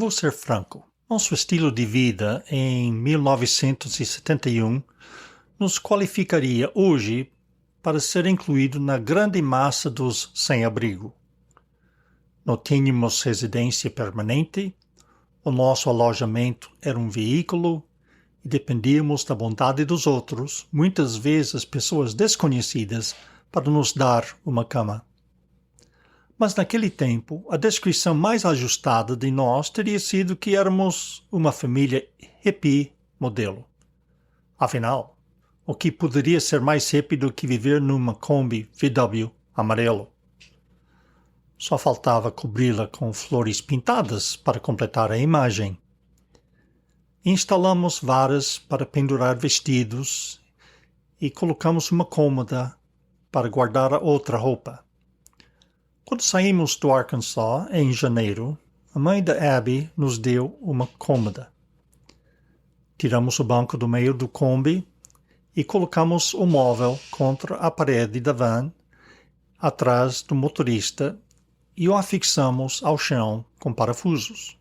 Vou ser franco. Nosso estilo de vida em 1971 nos qualificaria hoje para ser incluído na grande massa dos sem-abrigo. Não tínhamos residência permanente, o nosso alojamento era um veículo e dependíamos da bondade dos outros, muitas vezes pessoas desconhecidas, para nos dar uma cama. Mas naquele tempo, a descrição mais ajustada de nós teria sido que éramos uma família hippie modelo. Afinal, o que poderia ser mais hippie do que viver numa Kombi VW amarelo? Só faltava cobri-la com flores pintadas para completar a imagem. Instalamos varas para pendurar vestidos e colocamos uma cômoda para guardar a outra roupa. Quando saímos do Arkansas, em janeiro, a mãe da Abby nos deu uma cômoda. Tiramos o banco do meio do Kombi e colocamos o móvel contra a parede da van, atrás do motorista, e o afixamos ao chão com parafusos.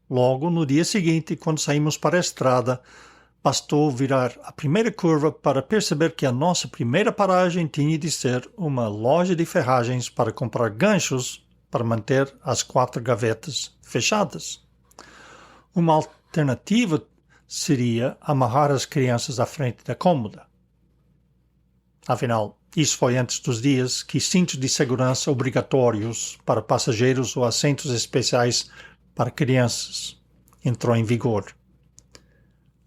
Logo, no dia seguinte, quando saímos para a estrada, bastou virar a primeira curva para perceber que a nossa primeira paragem tinha de ser uma loja de ferragens para comprar ganchos para manter as 4 gavetas fechadas. Uma alternativa seria amarrar as crianças à frente da cômoda. Afinal, isso foi antes dos dias que cintos de segurança obrigatórios para passageiros ou assentos especiais para crianças entrou em vigor.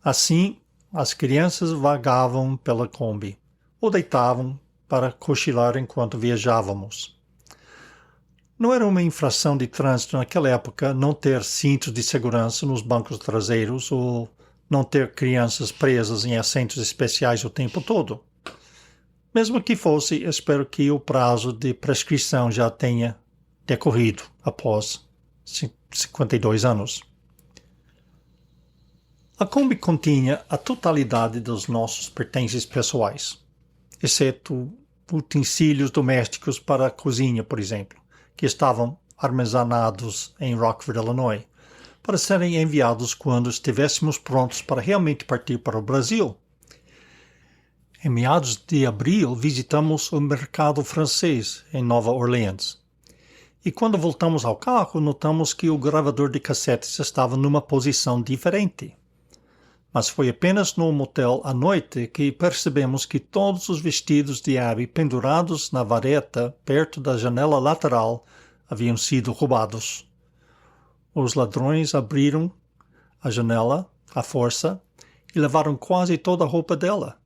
Assim, as crianças vagavam pela Kombi ou deitavam para cochilar enquanto viajávamos. Não era uma infração de trânsito naquela época não ter cintos de segurança nos bancos traseiros ou não ter crianças presas em assentos especiais o tempo todo. Mesmo que fosse, espero que o prazo de prescrição já tenha decorrido após 52 anos. A Kombi continha a totalidade dos nossos pertences pessoais, exceto utensílios domésticos para a cozinha, por exemplo, que estavam armazenados em Rockford, Illinois, para serem enviados quando estivéssemos prontos para realmente partir para o Brasil. Em meados de abril, visitamos o mercado francês em Nova Orleans. E quando voltamos ao carro, notamos que o gravador de cassetes estava numa posição diferente. Mas foi apenas no motel à noite que percebemos que todos os vestidos de Abby pendurados na vareta perto da janela lateral haviam sido roubados. Os ladrões abriram a janela à força e levaram quase toda a roupa dela.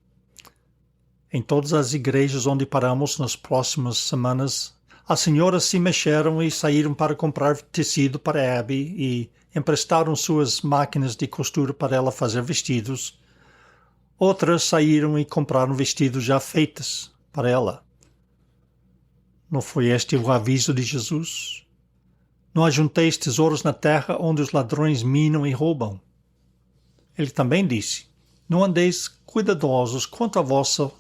Em todas as igrejas onde paramos nas próximas semanas, as senhoras se mexeram e saíram para comprar tecido para Abby e emprestaram suas máquinas de costura para ela fazer vestidos. Outras saíram e compraram vestidos já feitos para ela. Não foi este o aviso de Jesus? Não ajunteis tesouros na terra onde os ladrões minam e roubam. Ele também disse, não andeis cuidadosos quanto à vossa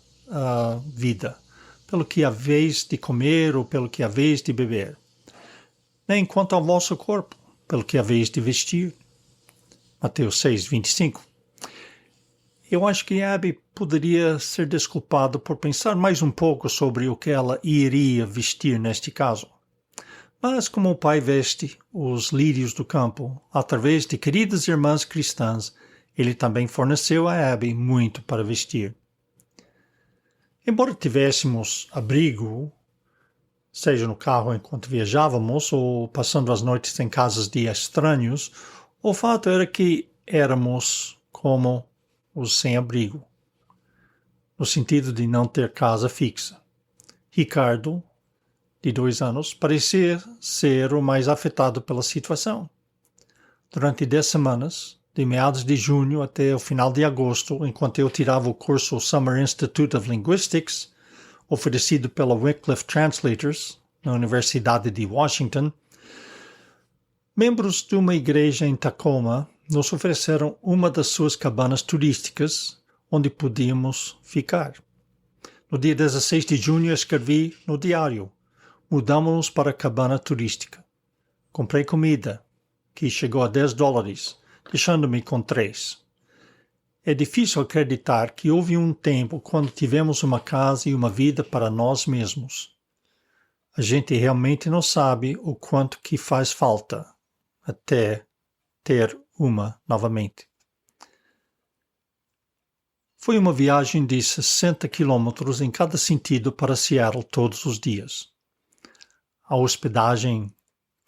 vida, pelo que haveis de comer ou pelo que haveis de beber, nem quanto ao vosso corpo, pelo que haveis de vestir. Mateus 6, 25. Eu acho que Abby poderia ser desculpada por pensar mais um pouco sobre o que ela iria vestir neste caso. Mas como o Pai veste os lírios do campo, através de queridas irmãs cristãs, ele também forneceu a Abby muito para vestir. Embora tivéssemos abrigo, seja no carro enquanto viajávamos ou passando as noites em casas de estranhos, o fato era que éramos como os sem-abrigo, no sentido de não ter casa fixa. Ricardo, de 2 anos, parecia ser o mais afetado pela situação. Durante 10 semanas, de meados de junho até o final de agosto, enquanto eu tirava o curso Summer Institute of Linguistics, oferecido pela Wycliffe Translators, na Universidade de Washington, membros de uma igreja em Tacoma nos ofereceram uma das suas cabanas turísticas, onde podíamos ficar. No dia 16 de junho, escrevi no diário, mudamos-nos para a cabana turística. Comprei comida, que chegou a $10, deixando-me com 3. É difícil acreditar que houve um tempo quando tivemos uma casa e uma vida para nós mesmos. A gente realmente não sabe o quanto que faz falta até ter uma novamente. Foi uma viagem de 60 quilômetros em cada sentido para Seattle todos os dias. A hospedagem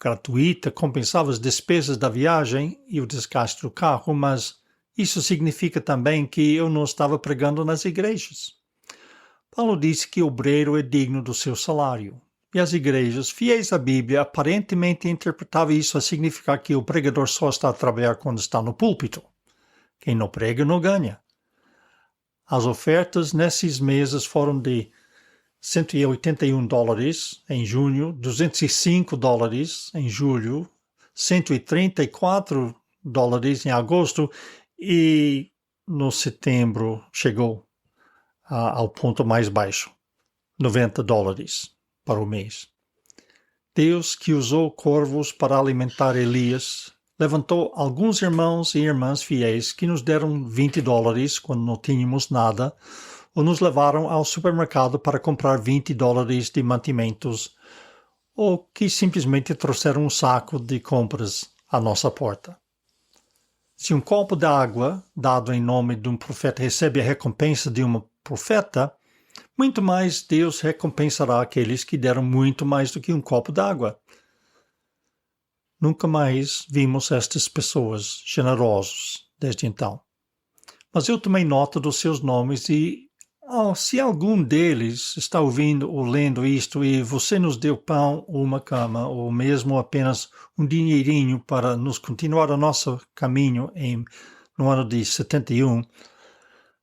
gratuita compensava as despesas da viagem e o desgaste do carro, mas isso significa também que eu não estava pregando nas igrejas. Paulo disse que o obreiro é digno do seu salário. E as igrejas, fiéis à Bíblia, aparentemente interpretavam isso a significar que o pregador só está a trabalhar quando está no púlpito. Quem não prega não ganha. As ofertas nesses meses foram de $181 em junho, $205 em julho, $134 em agosto e no setembro chegou ao ponto mais baixo, $90 para o mês. Deus, que usou corvos para alimentar Elias, levantou alguns irmãos e irmãs fiéis que nos deram $20 quando não tínhamos nada, ou nos levaram ao supermercado para comprar $20 de mantimentos, ou que simplesmente trouxeram um saco de compras à nossa porta. Se um copo de água, dado em nome de um profeta, recebe a recompensa de um profeta, muito mais Deus recompensará aqueles que deram muito mais do que um copo d'água. Nunca mais vimos estas pessoas generosas desde então. Mas eu tomei nota dos seus nomes e, se algum deles está ouvindo ou lendo isto e você nos deu pão ou uma cama ou mesmo apenas um dinheirinho para nos continuar o nosso caminho no ano de 71,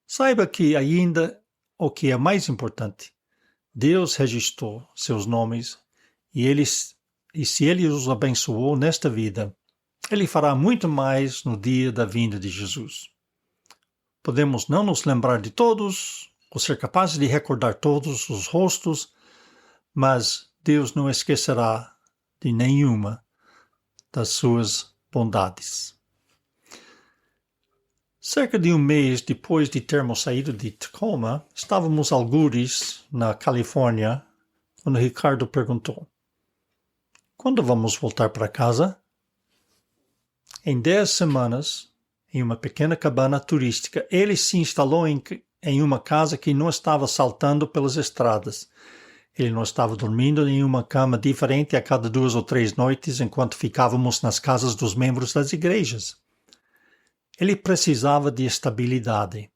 saiba que ainda o que é mais importante, Deus registrou seus nomes e se Ele os abençoou nesta vida, Ele fará muito mais no dia da vinda de Jesus. Podemos não nos lembrar de todos, ou ser capazes de recordar todos os rostos, mas Deus não esquecerá de nenhuma das suas bondades. Cerca de um mês depois de termos saído de Tacoma, estávamos algures na Califórnia, quando Ricardo perguntou: "Quando vamos voltar para casa?" Em 10 semanas, em uma pequena cabana turística, ele se instalou em uma casa que não estava saltando pelas estradas. Ele não estava dormindo em uma cama diferente a cada 2 ou 3 noites enquanto ficávamos nas casas dos membros das igrejas. Ele precisava de estabilidade.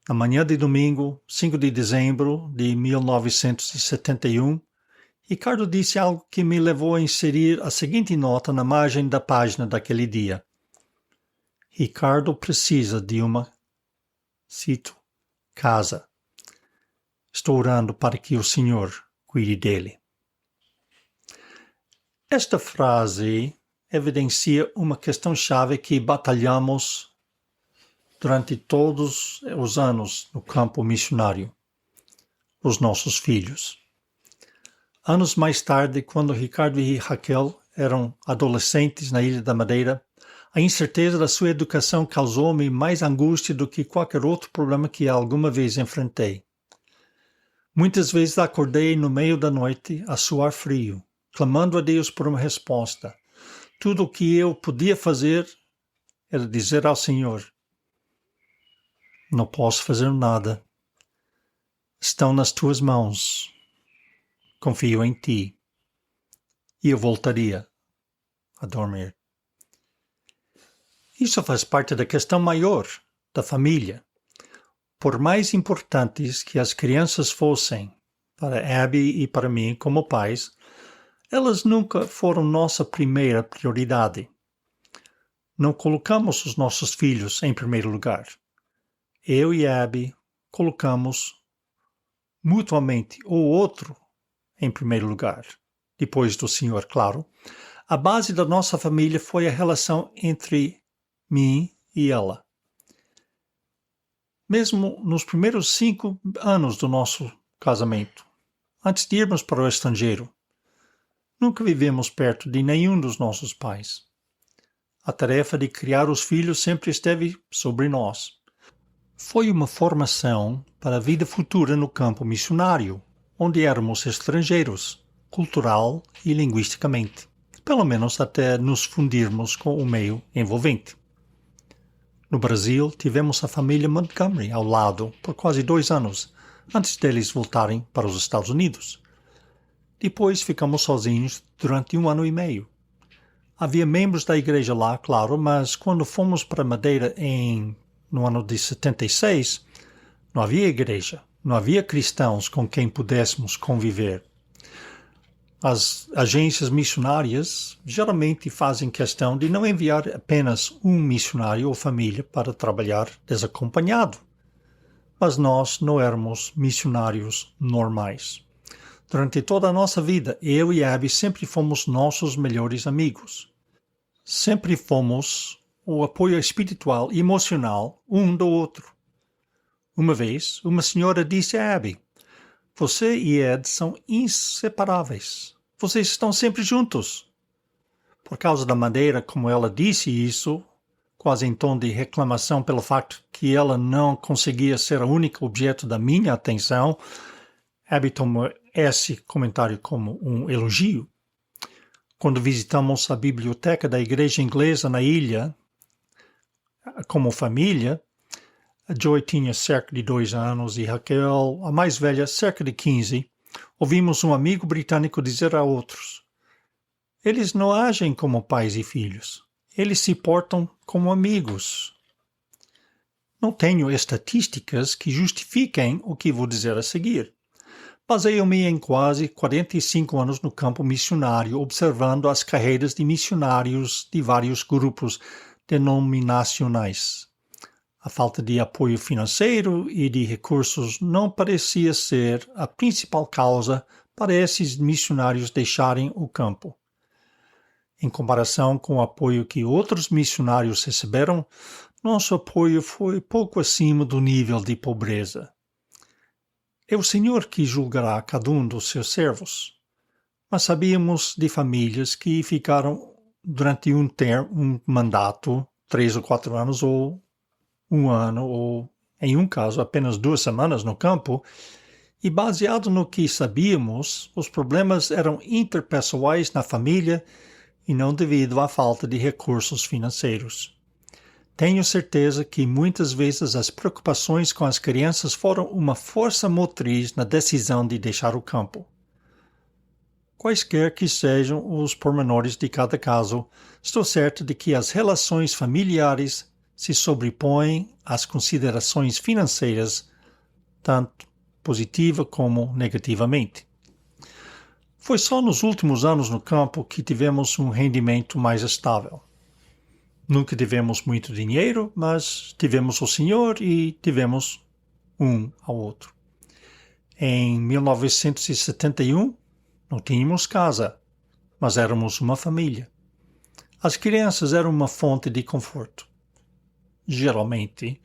Na manhã de domingo, 5 de dezembro de 1971, Ricardo disse algo que me levou a inserir a seguinte nota na margem da página daquele dia. Ricardo precisa de uma, cito, casa. Estou orando para que o Senhor cuide dele. Esta frase evidencia uma questão-chave que batalhamos durante todos os anos no campo missionário: os nossos filhos. Anos mais tarde, quando Ricardo e Raquel eram adolescentes na Ilha da Madeira, a incerteza da sua educação causou-me mais angústia do que qualquer outro problema que alguma vez enfrentei. Muitas vezes acordei no meio da noite a suar frio, clamando a Deus por uma resposta. Tudo o que eu podia fazer era dizer ao Senhor: "Não posso fazer nada. Estão nas tuas mãos. Confio em ti." E eu voltaria a dormir. Isso faz parte da questão maior da família. Por mais importantes que as crianças fossem para Abby e para mim como pais, elas nunca foram nossa primeira prioridade. Não colocamos os nossos filhos em primeiro lugar. Eu e Abby colocamos mutuamente o outro em primeiro lugar, depois do Senhor, claro. A base da nossa família foi a relação entre mim e ela. Mesmo nos primeiros 5 anos do nosso casamento, antes de irmos para o estrangeiro, nunca vivemos perto de nenhum dos nossos pais. A tarefa de criar os filhos sempre esteve sobre nós. Foi uma formação para a vida futura no campo missionário, onde éramos estrangeiros, cultural e linguisticamente, pelo menos até nos fundirmos com o meio envolvente. No Brasil, tivemos a família Montgomery ao lado por quase 2 anos, antes deles voltarem para os Estados Unidos. Depois ficamos sozinhos durante 1 ano e meio. Havia membros da igreja lá, claro, mas quando fomos para Madeira no ano de 76, não havia igreja, não havia cristãos com quem pudéssemos conviver. As agências missionárias geralmente fazem questão de não enviar apenas um missionário ou família para trabalhar desacompanhado. Mas nós não éramos missionários normais. Durante toda a nossa vida, eu e Abby sempre fomos nossos melhores amigos. Sempre fomos o apoio espiritual e emocional um do outro. Uma vez, uma senhora disse a Abby: "Você e Ed são inseparáveis. Vocês estão sempre juntos." Por causa da maneira como ela disse isso, quase em tom de reclamação pelo facto que ela não conseguia ser o único objeto da minha atenção, Abby tomou esse comentário como um elogio. Quando visitamos a biblioteca da igreja inglesa na ilha, como família, a Joy tinha cerca de 2 anos e Raquel, a mais velha, cerca de 15. Ouvimos um amigo britânico dizer a outros: "Eles não agem como pais e filhos. Eles se portam como amigos." Não tenho estatísticas que justifiquem o que vou dizer a seguir. Baseio-me em quase 45 anos no campo missionário, observando as carreiras de missionários de vários grupos denominacionais. A falta de apoio financeiro e de recursos não parecia ser a principal causa para esses missionários deixarem o campo. Em comparação com o apoio que outros missionários receberam, nosso apoio foi pouco acima do nível de pobreza. É o Senhor que julgará cada um dos seus servos. Mas sabíamos de famílias que ficaram durante um mandato, 3 ou 4 anos, ou 1 ano, ou, em um caso, apenas 2 semanas no campo, e baseado no que sabíamos, os problemas eram interpessoais na família e não devido à falta de recursos financeiros. Tenho certeza que muitas vezes as preocupações com as crianças foram uma força motriz na decisão de deixar o campo. Quaisquer que sejam os pormenores de cada caso, estou certo de que as relações familiares se sobrepõem às considerações financeiras, tanto positiva como negativamente. Foi só nos últimos anos no campo que tivemos um rendimento mais estável. Nunca tivemos muito dinheiro, mas tivemos o Senhor e tivemos um ao outro. Em 1971, não tínhamos casa, mas éramos uma família. As crianças eram uma fonte de conforto. Geralmente,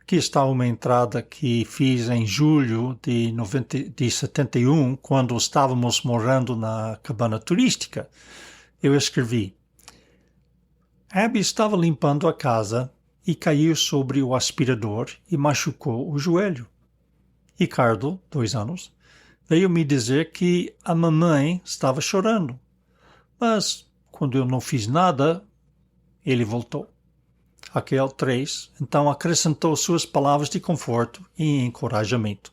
aqui está uma entrada que fiz em julho de 71, quando estávamos morando na cabana turística. Eu escrevi: Abby estava limpando a casa e caiu sobre o aspirador e machucou o joelho. Ricardo, 2 anos, veio me dizer que a mamãe estava chorando. Mas, quando eu não fiz nada, ele voltou. Raquel, 3, então acrescentou suas palavras de conforto e encorajamento.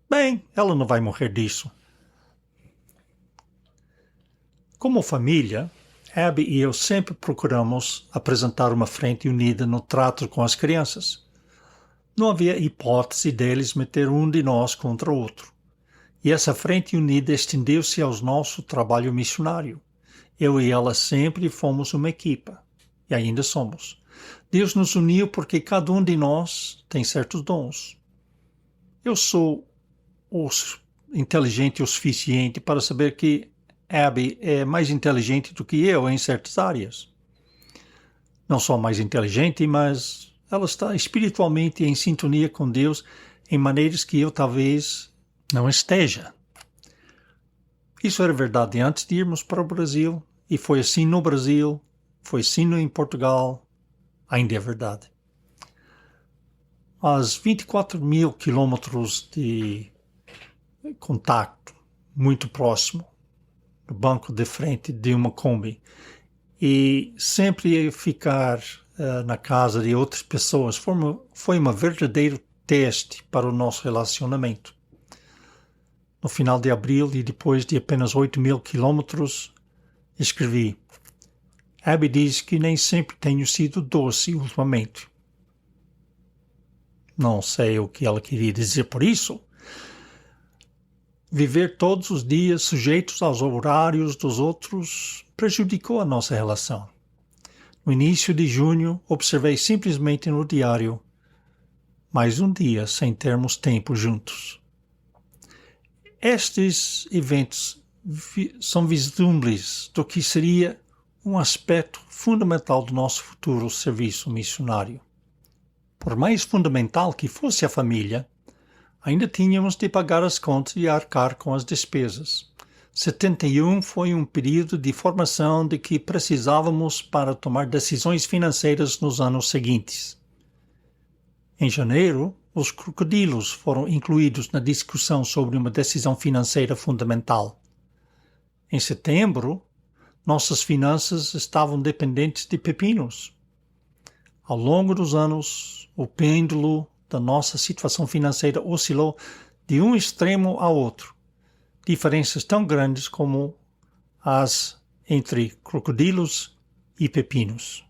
Bem, ela não vai morrer disso. Como família, Abby e eu sempre procuramos apresentar uma frente unida no trato com as crianças. Não havia hipótese deles meter um de nós contra o outro. E essa frente unida estendeu-se ao nosso trabalho missionário. Eu e ela sempre fomos uma equipa, e ainda somos. Deus nos uniu porque cada um de nós tem certos dons. Eu sou inteligente o suficiente para saber que Abby é mais inteligente do que eu em certas áreas. Não só mais inteligente, mas ela está espiritualmente em sintonia com Deus em maneiras que eu talvez não esteja. Isso era verdade antes de irmos para o Brasil, e foi assim no Brasil foi sino em Portugal, ainda é verdade. As 24 mil quilômetros de contato muito próximo, no banco de frente de uma Kombi, e sempre ficar na casa de outras pessoas foi um verdadeiro teste para o nosso relacionamento. No final de abril e depois de apenas 8 mil quilômetros, escrevi: Abby diz que nem sempre tenho sido doce ultimamente. Não sei o que ela queria dizer por isso. Viver todos os dias sujeitos aos horários dos outros prejudicou a nossa relação. No início de junho, observei simplesmente no diário: mais um dia sem termos tempo juntos. Estes eventos são vislumbres do que seria um aspecto fundamental do nosso futuro serviço missionário. Por mais fundamental que fosse a família, ainda tínhamos de pagar as contas e arcar com as despesas. 71 foi um período de formação de que precisávamos para tomar decisões financeiras nos anos seguintes. Em janeiro, os crocodilos foram incluídos na discussão sobre uma decisão financeira fundamental. Em setembro, nossas finanças estavam dependentes de pepinos. Ao longo dos anos, o pêndulo da nossa situação financeira oscilou de um extremo ao outro, diferenças tão grandes como as entre crocodilos e pepinos.